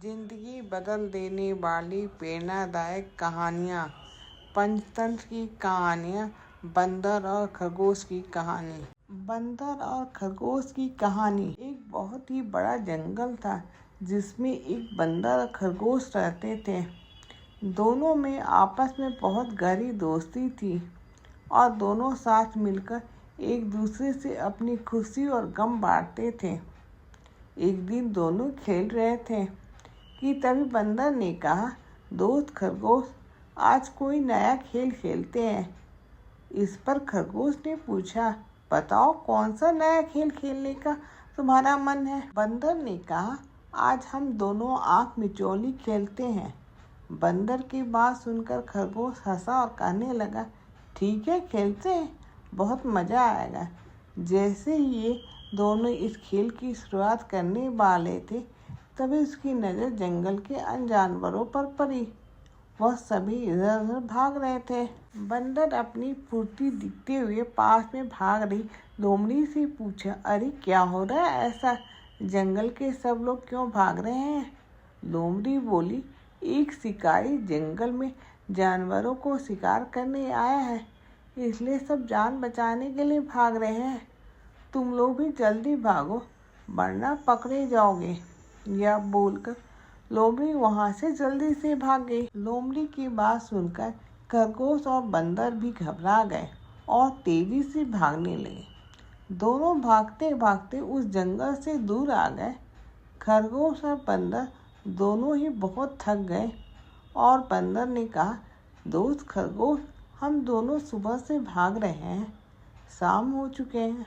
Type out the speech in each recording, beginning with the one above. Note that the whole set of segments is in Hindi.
जिंदगी बदल देने वाली प्रेरणादायक कहानियाँ। पंचतंत्र की कहानियाँ। बंदर और खरगोश की कहानी। बंदर और खरगोश की कहानी। एक बहुत ही बड़ा जंगल था जिसमें एक बंदर और खरगोश रहते थे। दोनों में आपस में बहुत गहरी दोस्ती थी और दोनों साथ मिलकर एक दूसरे से अपनी खुशी और गम बांटते थे। एक दिन दोनों खेल रहे थे कि तभी बंदर ने कहा, दोस्त खरगोश, आज कोई नया खेल खेलते हैं। इस पर खरगोश ने पूछा, बताओ कौन सा नया खेल खेलने का तुम्हारा मन है। बंदर ने कहा, आज हम दोनों आँख मिचौली खेलते हैं। बंदर की बात सुनकर खरगोश हंसा और कहने लगा, ठीक है खेलते हैं, बहुत मज़ा आएगा। जैसे ही ये दोनों इस खेल की शुरुआत करने वाले थे तभी उसकी नज़र जंगल के अन्य जानवरों पर पड़ी। वह सभी इधर उधर भाग रहे थे। बंदर अपनी फुर्ती दिखते हुए पास में भाग रही लोमड़ी से पूछा, अरे क्या हो रहा है ऐसा, जंगल के सब लोग क्यों भाग रहे हैं। लोमड़ी बोली, एक शिकारी जंगल में जानवरों को शिकार करने आया है, इसलिए सब जान बचाने के लिए भाग रहे हैं। तुम लोग भी जल्दी भागो वरना पकड़े जाओगे। यह बोलकर लोमड़ी वहां से जल्दी से भाग गई। लोमड़ी की बात सुनकर खरगोश और बंदर भी घबरा गए और तेजी से भागने लगे। दोनों भागते भागते उस जंगल से दूर आ गए। खरगोश और बंदर दोनों ही बहुत थक गए और बंदर ने कहा, दोस्त खरगोश, हम दोनों सुबह से भाग रहे हैं, शाम हो चुके हैं,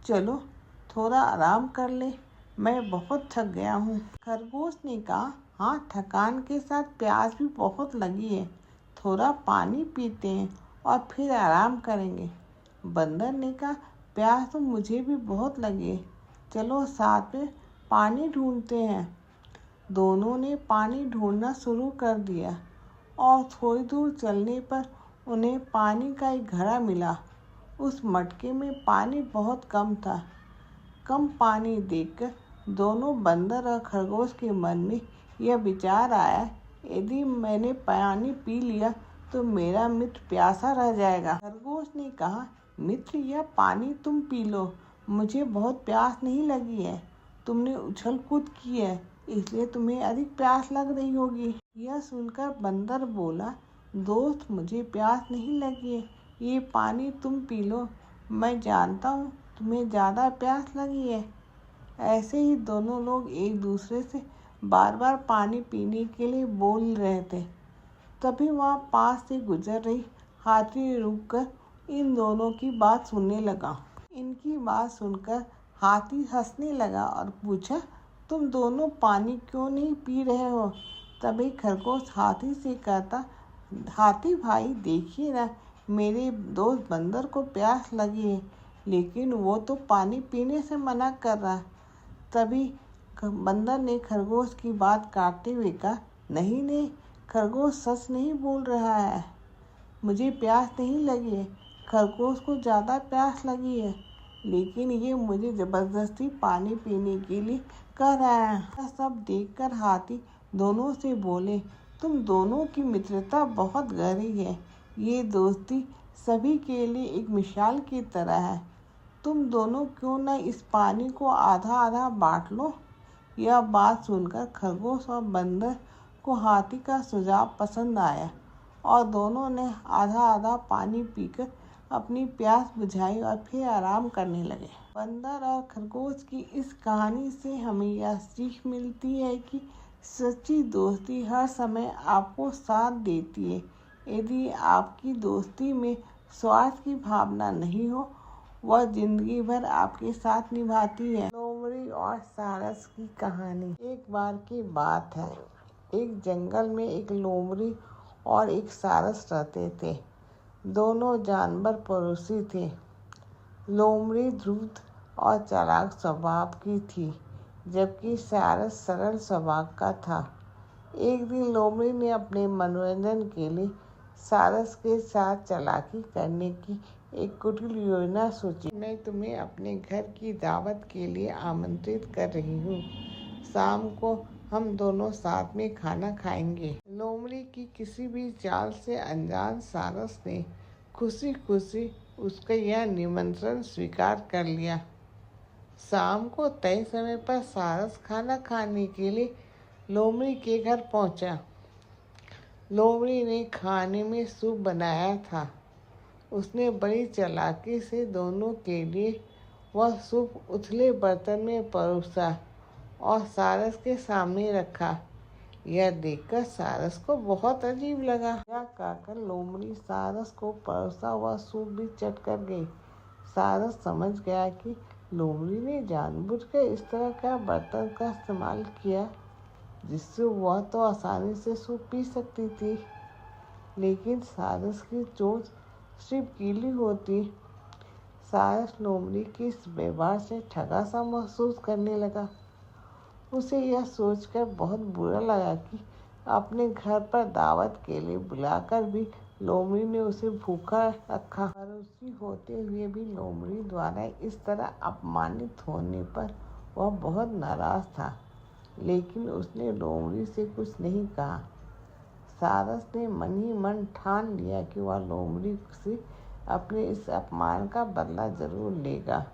चलो थोड़ा आराम कर ले, मैं बहुत थक गया हूँ। खरगोश ने कहा, हाँ थकान के साथ प्यास भी बहुत लगी है, थोड़ा पानी पीते हैं और फिर आराम करेंगे। बंदर ने कहा, प्यास तो मुझे भी बहुत लगी है, चलो साथ में पानी ढूंढते हैं। दोनों ने पानी ढूंढना शुरू कर दिया और थोड़ी दूर चलने पर उन्हें पानी का एक घड़ा मिला। उस मटके में पानी बहुत कम था। कम पानी देखकर दोनों बंदर और खरगोश के मन में यह विचार आया, यदि मैंने पानी पी लिया तो मेरा मित्र प्यासा रह जाएगा। खरगोश ने कहा, मित्र यह पानी तुम पी लो, मुझे बहुत प्यास नहीं लगी है, तुमने उछल कूद की है इसलिए तुम्हें अधिक प्यास लग रही होगी। यह सुनकर बंदर बोला, दोस्त मुझे प्यास नहीं लगी है, ये पानी तुम पी लो, मैं जानता हूँ तुम्हें ज़्यादा प्यास लगी है। ऐसे ही दोनों लोग एक दूसरे से बार बार पानी पीने के लिए बोल रहे थे। तभी वहाँ पास से गुजर रही हाथी रुककर इन दोनों की बात सुनने लगा। इनकी बात सुनकर हाथी हंसने लगा और पूछा, तुम दोनों पानी क्यों नहीं पी रहे हो। तभी खरगोश हाथी से कहता, हाथी भाई देखिए ना, मेरे दोस्त बंदर को प्यास लगी है लेकिन वो तो पानी पीने से मना कर रहा। तभी बंदर ने खरगोश की बात काटते हुए कहा, नहीं नहीं, खरगोश सच नहीं बोल रहा है, मुझे प्यास नहीं लगी है, खरगोश को ज़्यादा प्यास लगी है, लेकिन ये मुझे ज़बरदस्ती पानी पीने के लिए कह रहा है। यह सब देखकर हाथी दोनों से बोले, तुम दोनों की मित्रता बहुत गहरी है, ये दोस्ती सभी के लिए एक मिसाल की तरह है, तुम दोनों क्यों न इस पानी को आधा आधा बांट लो। यह बात सुनकर खरगोश और बंदर को हाथी का सुझाव पसंद आया और दोनों ने आधा आधा पानी पीकर अपनी प्यास बुझाई और फिर आराम करने लगे। बंदर और खरगोश की इस कहानी से हमें यह सीख मिलती है कि सच्ची दोस्ती हर समय आपको साथ देती है। यदि आपकी दोस्ती में स्वार्थ की भावना नहीं हो, वह जिंदगी भर आपके साथ निभाती है। लोमड़ी और सारस की कहानी। एक बार की बात है, एक जंगल में एक लोमड़ी और एक सारस रहते थे। दोनों जानवर पड़ोसी थे। लोमड़ी धूर्त और चालाक स्वभाव की थी, जबकि सारस सरल स्वभाव का था। एक दिन लोमड़ी ने अपने मनोरंजन के लिए सारस के साथ चालाकी करने की एक कुटिल योजना सोची। मैं तुम्हें अपने घर की दावत के लिए आमंत्रित कर रही हूँ, शाम को हम दोनों साथ में खाना खाएंगे। लोमड़ी की किसी भी चाल से अनजान सारस ने खुशी खुशी उसका यह निमंत्रण स्वीकार कर लिया। शाम को तय समय पर सारस खाना खाने के लिए लोमड़ी के घर पहुंचा। लोमड़ी ने खाने में सूप बनाया था। उसने बड़ी चालाकी से दोनों के लिए वह सूप उथले बर्तन में परोसा और सारस के सामने रखा। यह देखकर सारस को बहुत अजीब लगा। यह कहकर लोमड़ी सारस को परोसा हुआ सूप भी चट कर गई। सारस समझ गया कि लोमड़ी ने जानबूझकर इस तरह का बर्तन का इस्तेमाल किया जिससे वह तो आसानी से सूप पी सकती थी, लेकिन सारस की चोंच सिर्फ गीली होती। सारस लोमड़ी के इस व्यवहार से ठगा सा महसूस करने लगा। उसे यह सोचकर बहुत बुरा लगा कि अपने घर पर दावत के लिए बुलाकर भी लोमड़ी ने उसे भूखा रखा। पड़ोसी होते हुए भी लोमड़ी द्वारा इस तरह अपमानित होने पर वह बहुत नाराज था, लेकिन उसने लोमड़ी से कुछ नहीं कहा। सारस ने मन ही मन ठान लिया कि वह लोमड़ी से अपने इस अपमान का बदला जरूर लेगा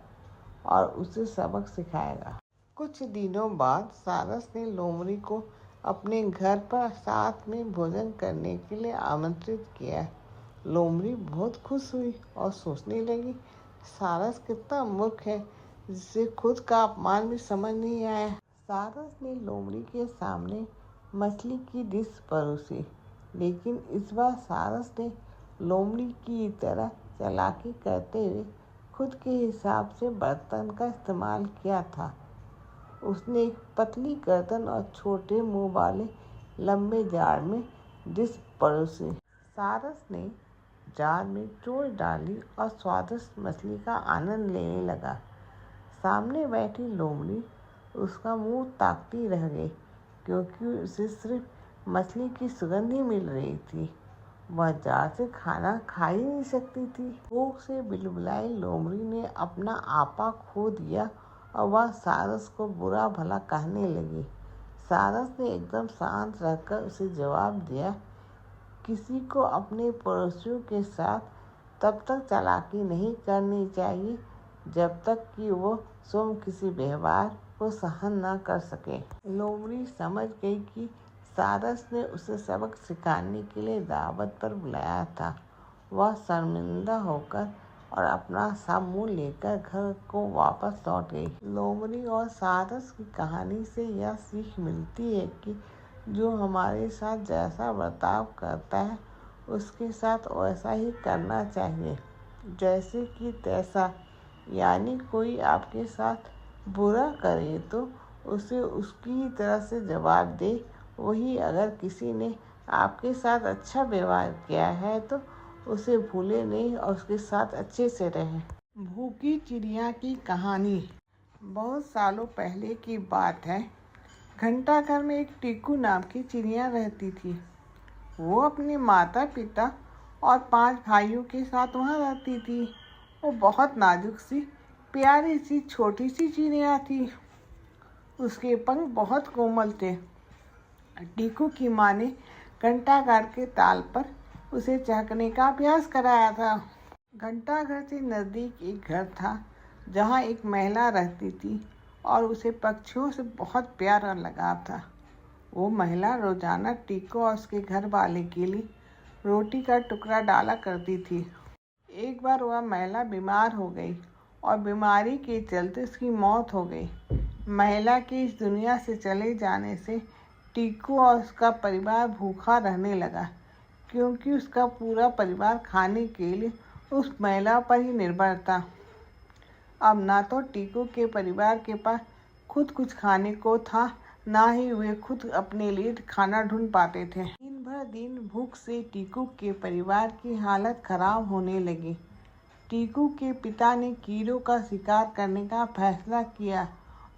और उसे सबक सिखाएगा। कुछ दिनों बाद सारस ने लोमड़ी को अपने घर पर साथ में भोजन करने के लिए आमंत्रित किया। लोमड़ी बहुत खुश हुई और सोचने लगी, सारस कितना मूर्ख है जिसे खुद का अपमान भी समझ नहीं आया। सारस ने लोमड़ी के सामने मछली की डिश परोसी, लेकिन इस बार सारस ने लोमड़ी की तरह चालाकी करते हुए खुद के हिसाब से बर्तन का इस्तेमाल किया था। उसने एक पतली गर्दन और छोटे मुंह वाले लंबे जार में डिश परोसी। सारस ने जार में चोंच डाली और स्वादिष्ट मछली का आनंद लेने लगा। सामने बैठी लोमड़ी उसका मुंह ताकती रह गई, क्योंकि उसे सिर्फ मछली की सुगंध ही मिल रही थी। वह जार से खाना खा ही नहीं सकती थी। भूख से बिलबिलाई लोमड़ी ने अपना आपा खो दिया और वह सारस को बुरा भला कहने लगी। सारस ने एकदम शांत रहकर उसे जवाब दिया, किसी को अपने पड़ोसियों के साथ तब तक चालाकी नहीं करनी चाहिए जब तक कि वो स्वयं किसी व्यवहार को सहन न कर सके। लोमड़ी समझ गई कि सारस ने उसे सबक सिखाने के लिए दावत पर बुलाया था। वह शर्मिंदा होकर और अपना सा मुंह लेकर घर को वापस लौट गई। लोमड़ी और सारस की कहानी से यह सीख मिलती है कि जो हमारे साथ जैसा बर्ताव करता है उसके साथ वैसा ही करना चाहिए, जैसे कि तैसा। यानी कोई आपके साथ बुरा करे तो उसे उसकी ही तरह से जवाब दे। वही अगर किसी ने आपके साथ अच्छा व्यवहार किया है तो उसे भूले नहीं और उसके साथ अच्छे से रहें। भूखी चिड़िया की कहानी। बहुत सालों पहले की बात है। घंटाघर में एक टीकू नाम की चिड़िया रहती थी। वो अपने माता पिता और 5 भाइयों के साथ वहाँ रहती थी। वो बहुत नाजुक सी प्यारी सी छोटी सी चिड़िया थी। उसके पंख बहुत कोमल थे। टीकू की माँ ने घंटाघर के ताल पर उसे चहकने का अभ्यास कराया था। घंटाघर से नज़दीक एक घर था जहाँ एक महिला रहती थी और उसे पक्षियों से बहुत प्यार और लगाव था। वो महिला रोजाना टीकू और उसके घर वाले के लिए रोटी का टुकड़ा डाला करती थी। एक बार वह महिला बीमार हो गई और बीमारी के चलते उसकी मौत हो गई। महिला के इस दुनिया से चले जाने से टीकू और उसका परिवार भूखा रहने लगा, क्योंकि उसका पूरा परिवार खाने के लिए उस महिला पर ही निर्भर था। अब ना तो टीकू के परिवार के पास खुद कुछ खाने को था, ना ही वे खुद अपने लिए खाना ढूंढ पाते थे। दिन भर दिन भूख से टीकू के परिवार की हालत खराब होने लगी। टीकू के पिता ने कीड़ों का शिकार करने का फैसला किया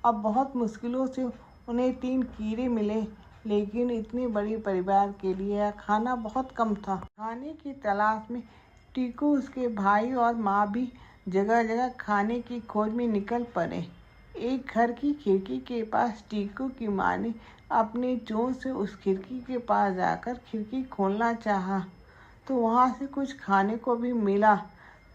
और बहुत मुश्किलों से उन्हें 3 कीड़े मिले, लेकिन इतनी बड़ी परिवार के लिए खाना बहुत कम था। खाने की तलाश में टीकू, उसके भाई और माँ भी जगह जगह खाने की खोज में निकल पड़े। एक घर की खिड़की के पास टीकू की माँ ने अपनी चोंच से उस खिड़की के पास जाकर खिड़की खोलना चाहा तो वहाँ से कुछ खाने को भी मिला,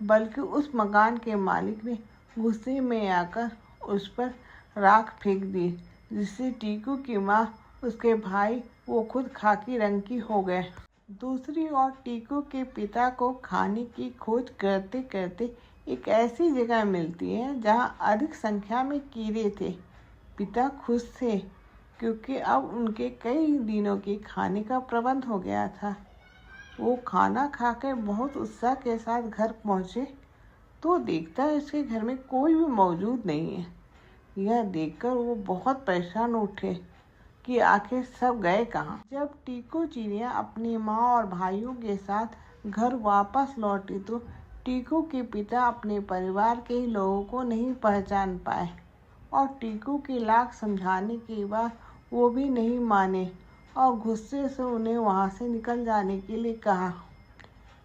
बल्कि उस मकान के मालिक ने गुस्से में आकर उस पर राख फेंक दी, जिससे टीकू की माँ, उसके भाई वो खुद खाकी रंग की हो गए। दूसरी ओर टीकू के पिता को खाने की खोज करते करते एक ऐसी जगह मिलती है जहाँ अधिक संख्या में कीड़े थे। पिता खुश थे क्योंकि अब उनके कई दिनों के खाने का प्रबंध हो गया था। वो खाना खाकर बहुत उत्साह के साथ घर पहुँचे तो देखता है उसके घर में कोई भी मौजूद नहीं है। यह देखकर वो बहुत परेशान उठे कि आखिर सब गए कहाँ। जब टीकू चिड़िया अपनी माँ और भाइयों के साथ घर वापस लौटी तो टीकू के पिता अपने परिवार के ही लोगों को नहीं पहचान पाए और टीकू के लाख समझाने के बाद वो भी नहीं माने और गुस्से से उन्हें वहाँ से निकल जाने के लिए कहा।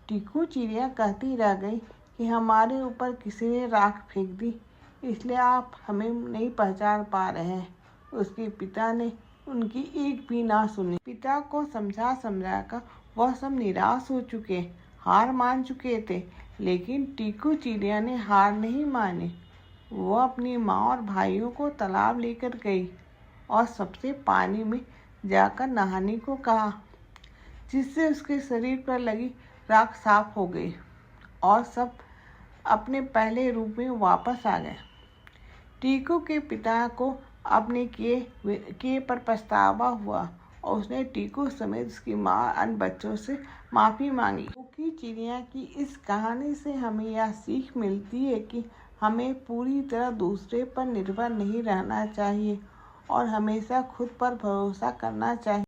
टीकू चिड़िया कहती रह गई कि हमारे ऊपर किसी ने राख फेंक दी, इसलिए आप हमें नहीं पहचान पा रहे हैं। उसके पिता ने उनकी एक भी ना सुनी। पिता को समझा कर वह सब निराश हो चुके, हार मान चुके थे, लेकिन टीकू चिड़िया ने हार नहीं मानी। वो अपनी माँ और भाइयों को तालाब लेकर गई और सबसे पानी में जाकर नहाने को कहा, जिससे उसके शरीर पर लगी राख साफ हो गई और सब अपने पहले रूप में वापस आ गए। टीकू के पिता को अपने किए पर पछतावा हुआ और उसने टीकू समेत उसकी माँ अन्य बच्चों से माफ़ी मांगी। टीकू चिड़िया की इस कहानी से हमें यह सीख मिलती है कि हमें पूरी तरह दूसरे पर निर्भर नहीं रहना चाहिए और हमेशा खुद पर भरोसा करना चाहिए।